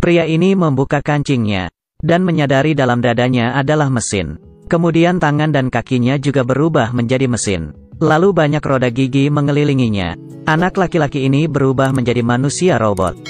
Pria ini membuka kancingnya, dan menyadari dalam dadanya adalah mesin. Kemudian tangan dan kakinya juga berubah menjadi mesin. Lalu banyak roda gigi mengelilinginya. Anak laki-laki ini berubah menjadi manusia robot.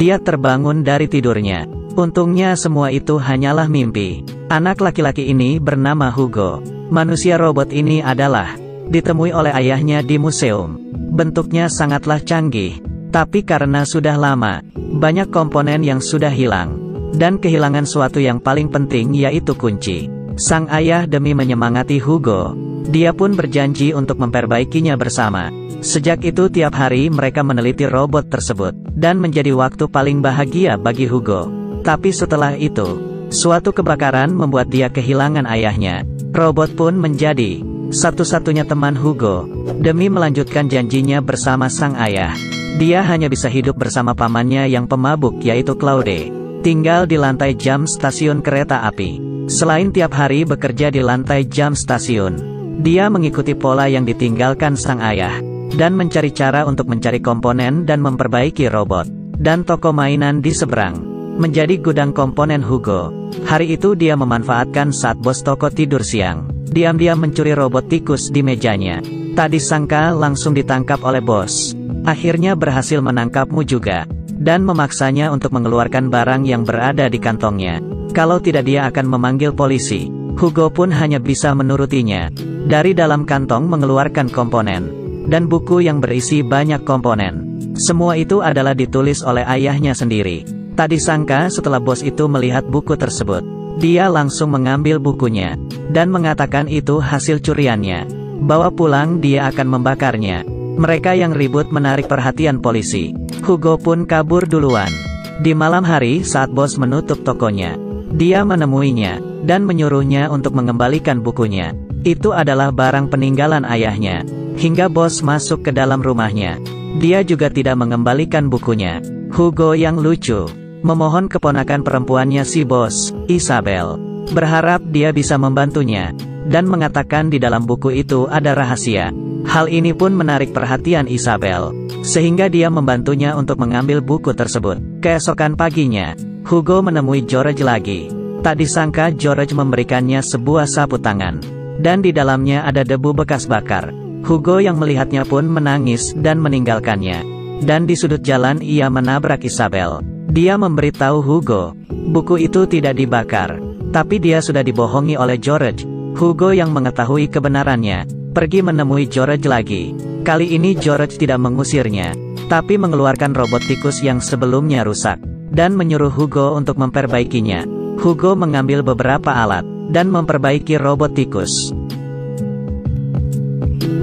Dia terbangun dari tidurnya. Untungnya semua itu hanyalah mimpi. Anak laki-laki ini bernama Hugo. Manusia robot ini adalah ditemui oleh ayahnya di museum. Bentuknya sangatlah canggih. Tapi karena sudah lama, banyak komponen yang sudah hilang. Dan kehilangan suatu yang paling penting yaitu kunci. Sang ayah demi menyemangati Hugo, dia pun berjanji untuk memperbaikinya bersama. Sejak itu tiap hari mereka meneliti robot tersebut, dan menjadi waktu paling bahagia bagi Hugo. Tapi setelah itu, suatu kebakaran membuat dia kehilangan ayahnya. Robot pun menjadi satu-satunya teman Hugo, demi melanjutkan janjinya bersama sang ayah. Dia hanya bisa hidup bersama pamannya yang pemabuk yaitu Claude, tinggal di lantai jam stasiun kereta api. Selain tiap hari bekerja di lantai jam stasiun, dia mengikuti pola yang ditinggalkan sang ayah, dan mencari cara untuk mencari komponen dan memperbaiki robot. Dan toko mainan di seberang menjadi gudang komponen Hugo. Hari itu dia memanfaatkan saat bos toko tidur siang, diam-diam mencuri robot tikus di mejanya. Tak disangka langsung ditangkap oleh bos. Akhirnya berhasil menangkapmu juga, dan memaksanya untuk mengeluarkan barang yang berada di kantongnya. Kalau tidak dia akan memanggil polisi. Hugo pun hanya bisa menurutinya. Dari dalam kantong mengeluarkan komponen, dan buku yang berisi banyak komponen. Semua itu adalah ditulis oleh ayahnya sendiri. Tak disangka setelah bos itu melihat buku tersebut, dia langsung mengambil bukunya, dan mengatakan itu hasil curiannya. Bawa pulang dia akan membakarnya. Mereka yang ribut menarik perhatian polisi. Hugo pun kabur duluan. Di malam hari saat bos menutup tokonya, dia menemuinya, dan menyuruhnya untuk mengembalikan bukunya. Itu adalah barang peninggalan ayahnya. Hingga bos masuk ke dalam rumahnya, dia juga tidak mengembalikan bukunya. Hugo yang lucu memohon keponakan perempuannya si bos, Isabel, berharap dia bisa membantunya, dan mengatakan di dalam buku itu ada rahasia. Hal ini pun menarik perhatian Isabel, sehingga dia membantunya untuk mengambil buku tersebut. Keesokan paginya, Hugo menemui George lagi. Tak disangka George memberikannya sebuah sapu tangan, dan di dalamnya ada debu bekas bakar. Hugo yang melihatnya pun menangis dan meninggalkannya. Dan di sudut jalan ia menabrak Isabel. Dia memberitahu Hugo, buku itu tidak dibakar, tapi dia sudah dibohongi oleh George. Hugo yang mengetahui kebenarannya, pergi menemui George lagi. Kali ini George tidak mengusirnya, tapi mengeluarkan robot tikus yang sebelumnya rusak, dan menyuruh Hugo untuk memperbaikinya. Hugo mengambil beberapa alat, dan memperbaiki robot tikus.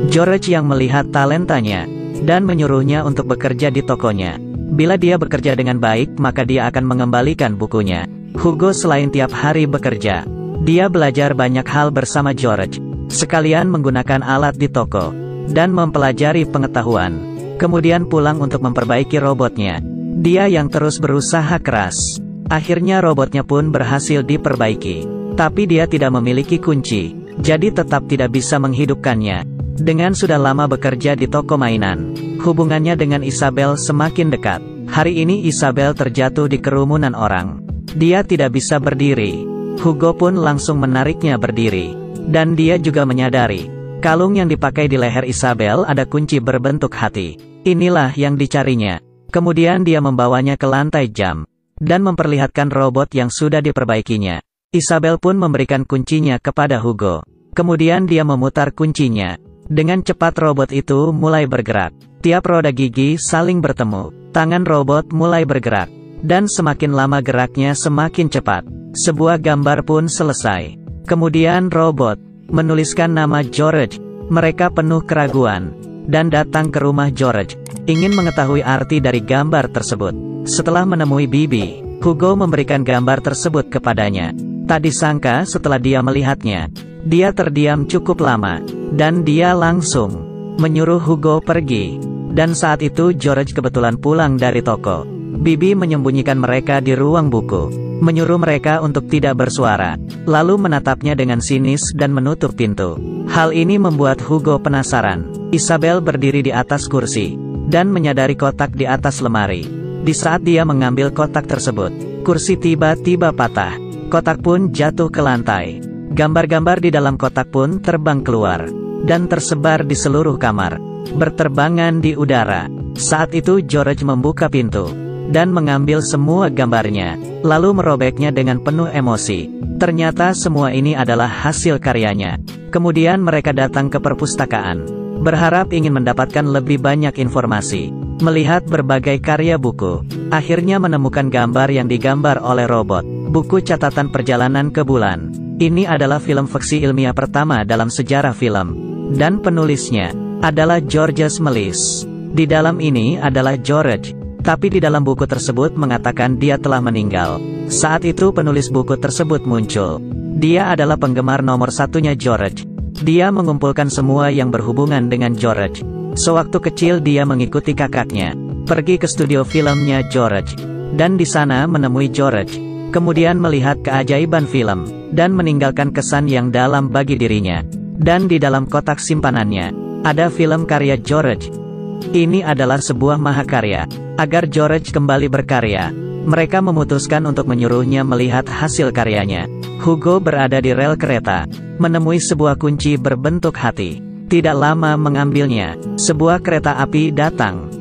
George yang melihat talentanya, dan menyuruhnya untuk bekerja di tokonya. Bila dia bekerja dengan baik, maka dia akan mengembalikan bukunya. Hugo selain tiap hari bekerja, dia belajar banyak hal bersama George, sekalian menggunakan alat di toko, dan mempelajari pengetahuan. Kemudian pulang untuk memperbaiki robotnya. Dia yang terus berusaha keras. Akhirnya robotnya pun berhasil diperbaiki. Tapi dia tidak memiliki kunci, jadi tetap tidak bisa menghidupkannya. Dengan sudah lama bekerja di toko mainan, hubungannya dengan Isabel semakin dekat. Hari ini Isabel terjatuh di kerumunan orang. Dia tidak bisa berdiri. Hugo pun langsung menariknya berdiri. Dan dia juga menyadari, kalung yang dipakai di leher Isabel ada kunci berbentuk hati. Inilah yang dicarinya. Kemudian dia membawanya ke lantai jam, dan memperlihatkan robot yang sudah diperbaikinya. Isabel pun memberikan kuncinya kepada Hugo. Kemudian dia memutar kuncinya. Dengan cepat robot itu mulai bergerak. Tiap roda gigi saling bertemu. Tangan robot mulai bergerak. Dan semakin lama geraknya semakin cepat. Sebuah gambar pun selesai. Kemudian robot menuliskan nama George. Mereka penuh keraguan, dan datang ke rumah George, ingin mengetahui arti dari gambar tersebut. Setelah menemui Bibi, Hugo memberikan gambar tersebut kepadanya. Tak disangka setelah dia melihatnya, dia terdiam cukup lama, dan dia langsung menyuruh Hugo pergi. Dan saat itu George kebetulan pulang dari toko. Bibi menyembunyikan mereka di ruang buku, menyuruh mereka untuk tidak bersuara, lalu menatapnya dengan sinis dan menutup pintu. Hal ini membuat Hugo penasaran. Isabel berdiri di atas kursi, dan menyadari kotak di atas lemari. Di saat dia mengambil kotak tersebut, kursi tiba-tiba patah. Kotak pun jatuh ke lantai. Gambar-gambar di dalam kotak pun terbang keluar dan tersebar di seluruh kamar, berterbangan di udara. Saat itu George membuka pintu dan mengambil semua gambarnya, lalu merobeknya dengan penuh emosi. Ternyata semua ini adalah hasil karyanya. Kemudian mereka datang ke perpustakaan, berharap ingin mendapatkan lebih banyak informasi. Melihat berbagai karya buku, akhirnya menemukan gambar yang digambar oleh robot, buku catatan perjalanan ke bulan. Ini adalah film fiksi ilmiah pertama dalam sejarah film, dan penulisnya adalah Georges Méliès. Di dalam ini adalah George, tapi di dalam buku tersebut mengatakan dia telah meninggal. Saat itu penulis buku tersebut muncul. Dia adalah penggemar nomor satunya George. Dia mengumpulkan semua yang berhubungan dengan George. Sewaktu kecil dia mengikuti kakaknya pergi ke studio filmnya George, dan di sana menemui George. Kemudian melihat keajaiban film, dan meninggalkan kesan yang dalam bagi dirinya. Dan di dalam kotak simpanannya, ada film karya George. Ini adalah sebuah mahakarya. Agar George kembali berkarya, mereka memutuskan untuk menyuruhnya melihat hasil karyanya. Hugo berada di rel kereta, menemui sebuah kunci berbentuk hati. Tidak lama mengambilnya, sebuah kereta api datang.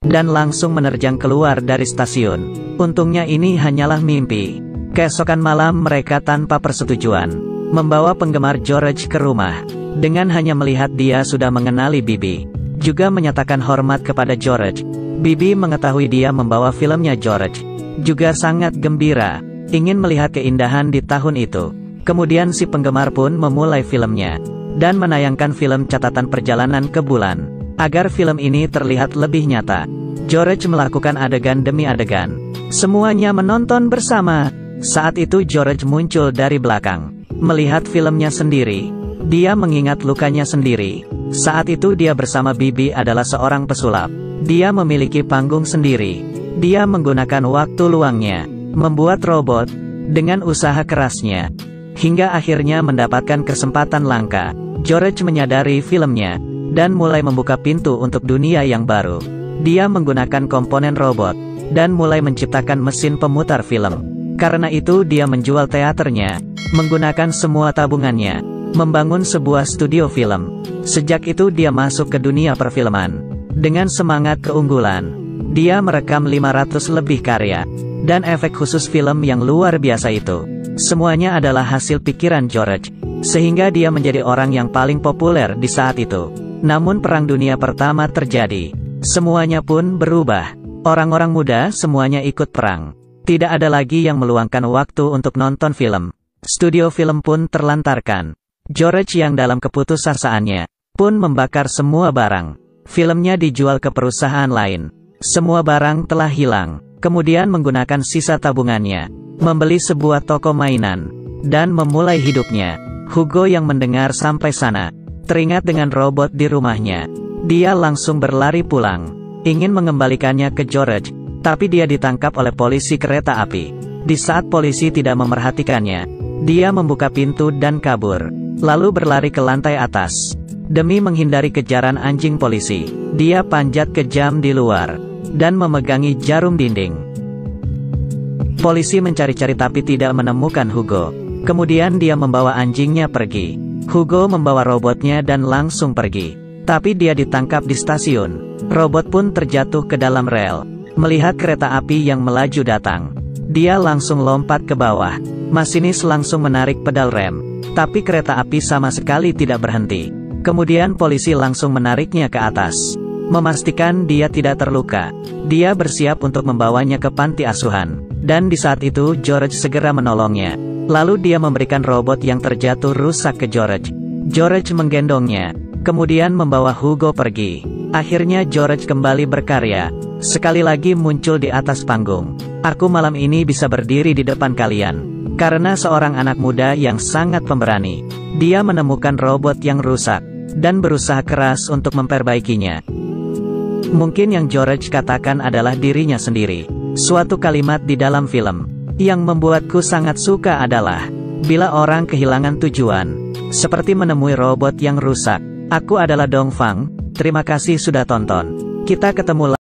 Dan langsung menerjang keluar dari stasiun. Untungnya ini hanyalah mimpi. Keesokan malam mereka tanpa persetujuan membawa penggemar George ke rumah. Dengan hanya melihat dia sudah mengenali Bibi, juga menyatakan hormat kepada George. Bibi mengetahui dia membawa filmnya George, juga sangat gembira, ingin melihat keindahan di tahun itu. Kemudian si penggemar pun memulai filmnya, dan menayangkan film catatan perjalanan ke bulan. Agar film ini terlihat lebih nyata, George melakukan adegan demi adegan. Semuanya menonton bersama. Saat itu George muncul dari belakang, melihat filmnya sendiri. Dia mengingat lukanya sendiri. Saat itu dia bersama Bibi adalah seorang pesulap. Dia memiliki panggung sendiri. Dia menggunakan waktu luangnya membuat robot dengan usaha kerasnya, hingga akhirnya mendapatkan kesempatan langka. George menyadari filmnya dan mulai membuka pintu untuk dunia yang baru. Dia menggunakan komponen robot dan mulai menciptakan mesin pemutar film. Karena itu dia menjual teaternya, menggunakan semua tabungannya, membangun sebuah studio film. Sejak itu dia masuk ke dunia perfilman. Dengan semangat keunggulan, dia merekam 500 lebih karya, dan efek khusus film yang luar biasa itu. Semuanya adalah hasil pikiran George, sehingga dia menjadi orang yang paling populer di saat itu. Namun Perang Dunia Pertama terjadi. Semuanya pun berubah. Orang-orang muda semuanya ikut perang. Tidak ada lagi yang meluangkan waktu untuk nonton film. Studio film pun terlantarkan. George yang dalam keputusaasaannya pun membakar semua barang. Filmnya dijual ke perusahaan lain. Semua barang telah hilang. Kemudian menggunakan sisa tabungannya, membeli sebuah toko mainan, dan memulai hidupnya. Hugo yang mendengar sampai sana, teringat dengan robot di rumahnya. Dia langsung berlari pulang, ingin mengembalikannya ke George, tapi dia ditangkap oleh polisi kereta api. Di saat polisi tidak memerhatikannya, dia membuka pintu dan kabur, lalu berlari ke lantai atas. Demi menghindari kejaran anjing polisi, dia panjat ke jam di luar, dan memegangi jarum dinding. Polisi mencari-cari tapi tidak menemukan Hugo. Kemudian dia membawa anjingnya pergi. Hugo membawa robotnya dan langsung pergi. Tapi dia ditangkap di stasiun. Robot pun terjatuh ke dalam rel. Melihat kereta api yang melaju datang, dia langsung lompat ke bawah. Masinis langsung menarik pedal rem, tapi kereta api sama sekali tidak berhenti. Kemudian polisi langsung menariknya ke atas, memastikan dia tidak terluka. Dia bersiap untuk membawanya ke panti asuhan. Dan di saat itu George segera menolongnya. Lalu dia memberikan robot yang terjatuh rusak ke George. George menggendongnya, kemudian membawa Hugo pergi. Akhirnya George kembali berkarya. Sekali lagi muncul di atas panggung. Aku malam ini bisa berdiri di depan kalian karena seorang anak muda yang sangat pemberani. Dia menemukan robot yang rusak dan berusaha keras untuk memperbaikinya. Mungkin yang George katakan adalah dirinya sendiri. Suatu kalimat di dalam film yang membuatku sangat suka adalah, bila orang kehilangan tujuan, Seperti menemui robot yang rusak. Aku adalah Dongfang, terima kasih sudah tonton. Kita ketemu lagi.